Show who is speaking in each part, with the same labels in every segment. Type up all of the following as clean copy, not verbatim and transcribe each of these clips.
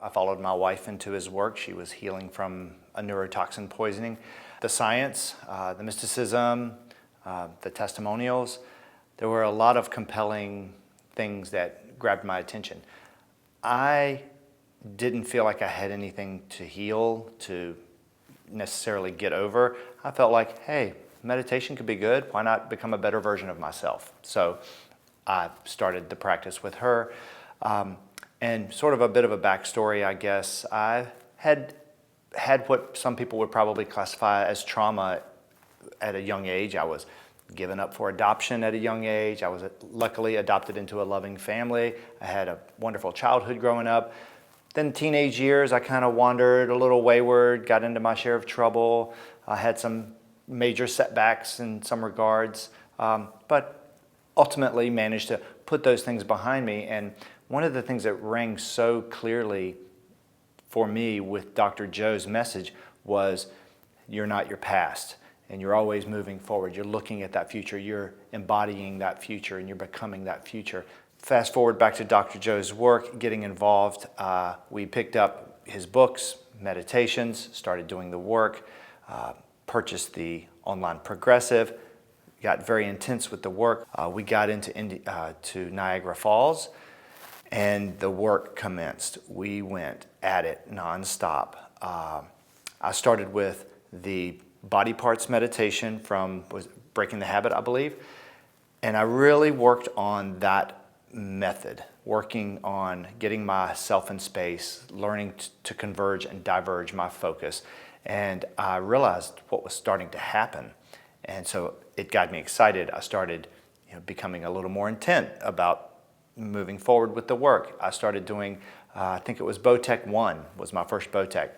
Speaker 1: I followed my wife into his work. She was healing from a neurotoxin poisoning. The science, the mysticism, the testimonials, there were a lot of compelling things that grabbed my attention. I didn't feel like I had anything to heal, to necessarily get over. I felt like, hey, meditation could be good. Why not become a better version of myself? So I started the practice with her. And sort of a bit of a backstory, I guess. I had what some people would probably classify as trauma at a young age. I was given up for adoption at a young age. I was luckily adopted into a loving family. I had a wonderful childhood growing up. Then teenage years, I kind of wandered a little wayward, got into my share of trouble. I had some major setbacks in some regards, but ultimately managed to put those things behind me. And one of the things that rang so clearly for me with Dr. Joe's message was, you're not your past, and you're always moving forward. You're looking at that future, you're embodying that future, and you're becoming that future. Fast forward back to Dr. Joe's work, getting involved. We picked up his books, meditations, started doing the work, purchased the online progressive, got very intense with the work. We got to Niagara Falls, and the work commenced. We went at it nonstop. I started with the body parts meditation from Breaking the Habit, I believe, and I really worked on that method, working on getting myself in space, learning to converge and diverge my focus. And I realized what was starting to happen. And so it got me excited. I started becoming a little more intent about moving forward with the work. I started doing, I think it was Bowtech 1 was my first Bowtech.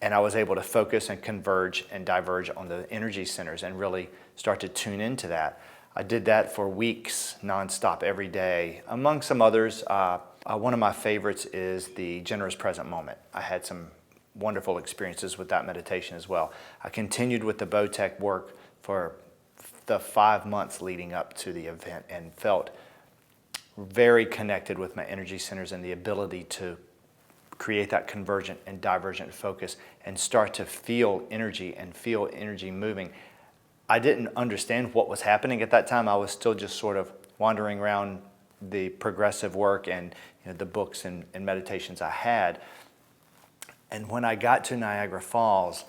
Speaker 1: And I was able to focus and converge and diverge on the energy centers and really start to tune into that. I did that for weeks, nonstop, every day. Among some others, one of my favorites is the generous present moment. I had some wonderful experiences with that meditation as well. I continued with the Bowtech work for the 5 months leading up to the event and felt very connected with my energy centers and the ability to create that convergent and divergent focus and start to feel energy and feel energy moving. I didn't understand what was happening at that time. I was still just sort of wandering around the progressive work and the books and meditations I had. And when I got to Niagara Falls,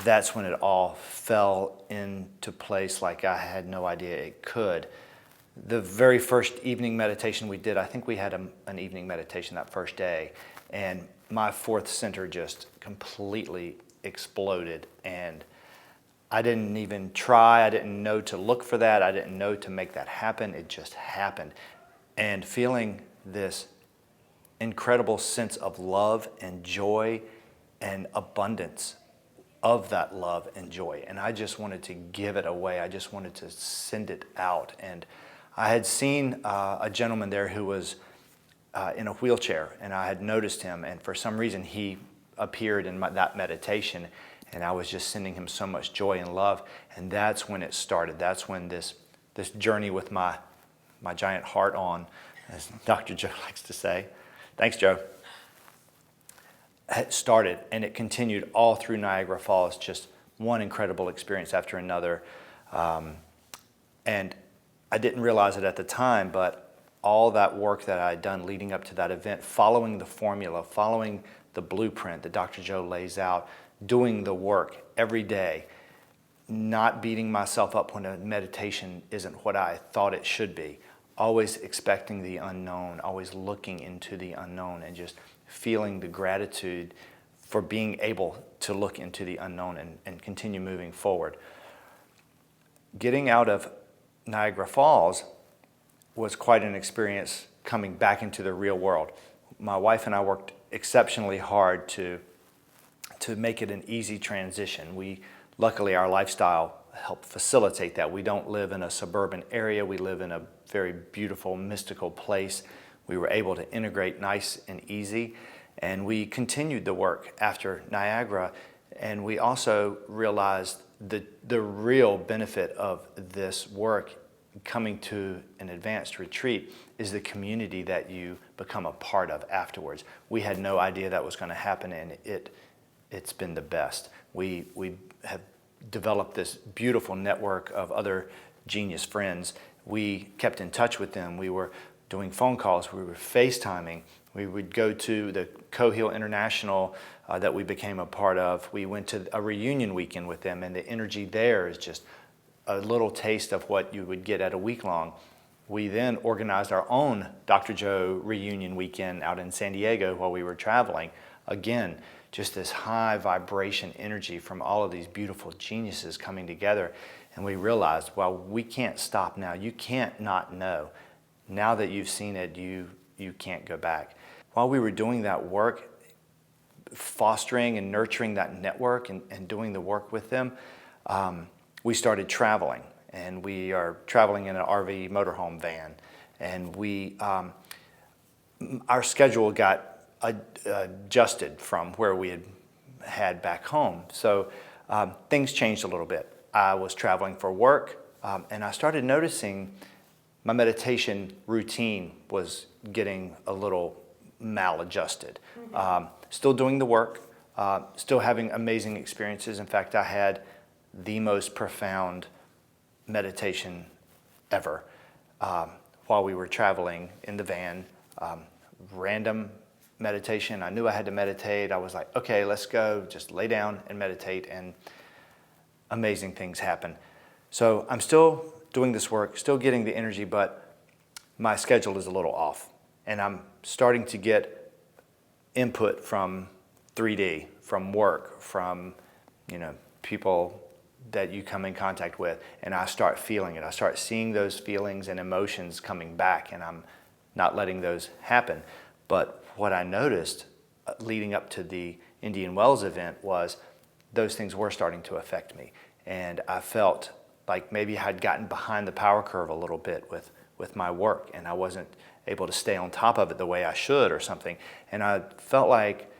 Speaker 1: that's when it all fell into place like I had no idea it could. The very first evening meditation we did, I think we had an evening meditation that first day, and my fourth center just completely exploded. And I didn't even try, I didn't know to look for that, I didn't know to make that happen, it just happened. And feeling this incredible sense of love and joy and abundance of that love and joy. And I just wanted to give it away, I just wanted to send it out. And I had seen a gentleman there who was in a wheelchair, and I had noticed him, and for some reason he appeared in that meditation. And I was just sending him so much joy and love. And that's when it started. That's when this journey with my giant heart on, as Dr. Joe likes to say. Thanks, Joe. It started, and it continued all through Niagara Falls, just one incredible experience after another. And I didn't realize it at the time, but all that work that I had done leading up to that event, following the formula, following the blueprint that Dr. Joe lays out, doing the work every day, not beating myself up when a meditation isn't what I thought it should be, always expecting the unknown, always looking into the unknown, and just feeling the gratitude for being able to look into the unknown and continue moving forward. Getting out of Niagara Falls was quite an experience coming back into the real world. My wife and I worked exceptionally hard to make it an easy transition. Luckily, our lifestyle helped facilitate that. We don't live in a suburban area. We live in a very beautiful, mystical place. We were able to integrate nice and easy, and we continued the work after Niagara, and we also realized the real benefit of this work coming to an advanced retreat is the community that you become a part of afterwards. We had no idea that was going to happen, and it's been the best. We have developed this beautiful network of other genius friends. We kept in touch with them. We were doing phone calls. We were FaceTiming. We would go to the Cohill International that we became a part of. We went to a reunion weekend with them, and the energy there is just a little taste of what you would get at a week-long. We then organized our own Dr. Joe reunion weekend out in San Diego while we were traveling. Again, just this high vibration energy from all of these beautiful geniuses coming together. And we realized, well, we can't stop now. You can't not know. Now that you've seen it, you can't go back. While we were doing that work, fostering and nurturing that network and doing the work with them, we started traveling, and we are traveling in an RV motorhome van, and our schedule got adjusted from where we had back home. So things changed a little bit. I was traveling for work, and I started noticing my meditation routine was getting a little maladjusted. Still doing the work, still having amazing experiences. In fact, I had the most profound meditation ever while we were traveling in the van. Random meditation. I knew I had to meditate. I was like, okay, let's go. Just lay down and meditate, and amazing things happen. So I'm still doing this work, still getting the energy, but my schedule is a little off. And I'm starting to get input from 3D, from work, from people that you come in contact with, and I start feeling it. I start seeing those feelings and emotions coming back, and I'm not letting those happen. But what I noticed leading up to the Indian Wells event was those things were starting to affect me. And I felt like maybe I had gotten behind the power curve a little bit with my work, and I wasn't able to stay on top of it the way I should or something. And I felt like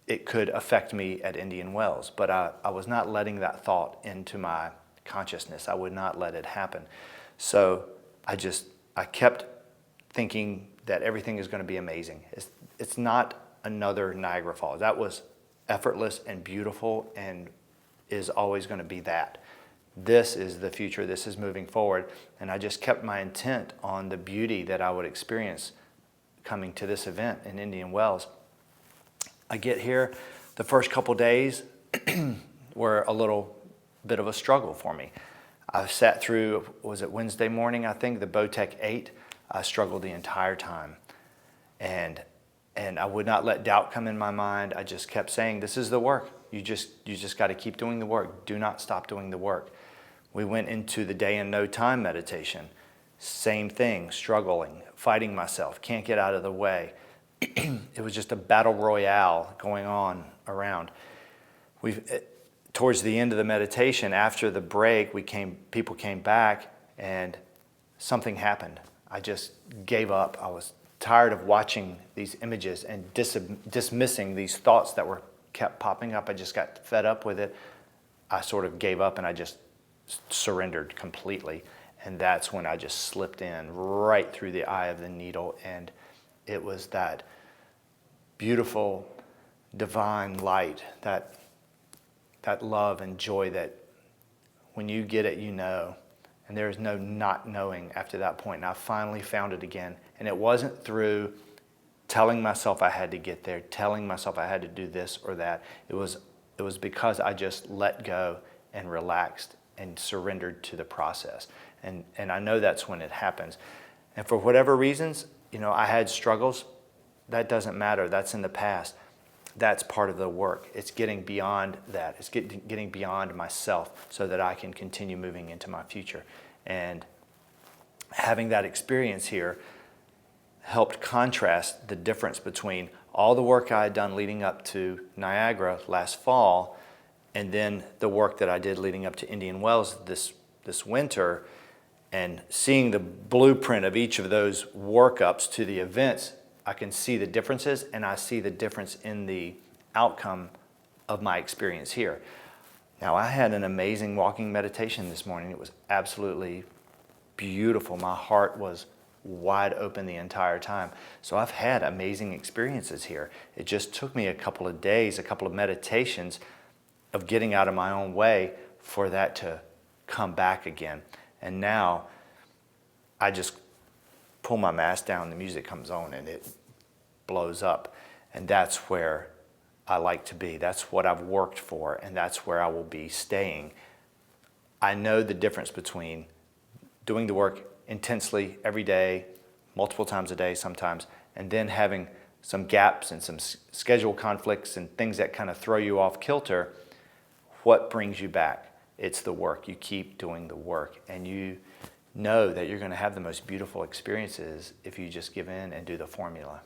Speaker 1: it could affect me at Indian Wells, but I was not letting that thought into my consciousness. I would not let it happen. So I kept thinking that everything is going to be amazing. It's not another Niagara Falls. That was effortless and beautiful and is always going to be that. This is the future. This is moving forward. And I just kept my intent on the beauty that I would experience coming to this event in Indian Wells. I get here, the first couple days were a little bit of a struggle for me. I sat through, was it Wednesday morning, I think, the Botec 8. I struggled the entire time. And I would not let doubt come in my mind. I just kept saying, this is the work. You just got to keep doing the work. Do not stop doing the work. We went into the day and no time meditation. Same thing, struggling, fighting myself, can't get out of the way. It was just a battle royale going on around. Towards the end of the meditation, after the break, people came back, and something happened. I just gave up. I was tired of watching these images and dismissing these thoughts that kept popping up. I just got fed up with it. I sort of gave up, and I just surrendered completely. And that's when I just slipped in right through the eye of the needle, and it was that beautiful, divine light, that love and joy that when you get it, you know. And there is no not knowing after that point. And I finally found it again. And it wasn't through telling myself I had to get there, telling myself I had to do this or that. It was because I just let go and relaxed and surrendered to the process. And I know that's when it happens. And for whatever reasons, I had struggles. That doesn't matter. That's in the past. That's part of the work. It's getting beyond that. It's getting beyond myself so that I can continue moving into my future. And having that experience here helped contrast the difference between all the work I had done leading up to Niagara last fall and then the work that I did leading up to Indian Wells this winter, and seeing the blueprint of each of those workups to the events. I can see the differences, and I see the difference in the outcome of my experience here. Now, I had an amazing walking meditation this morning. It was absolutely beautiful. My heart was wide open the entire time. So I've had amazing experiences here. It just took me a couple of days, a couple of meditations of getting out of my own way for that to come back again. And now I just pull my mask down, the music comes on, and it blows up. And that's where I like to be. That's what I've worked for, and that's where I will be staying. I know the difference between doing the work intensely every day, multiple times a day sometimes, and then having some gaps and some schedule conflicts and things that kind of throw you off kilter. What brings you back? It's the work. You keep doing the work, and you know that you're going to have the most beautiful experiences if you just give in and do the formula.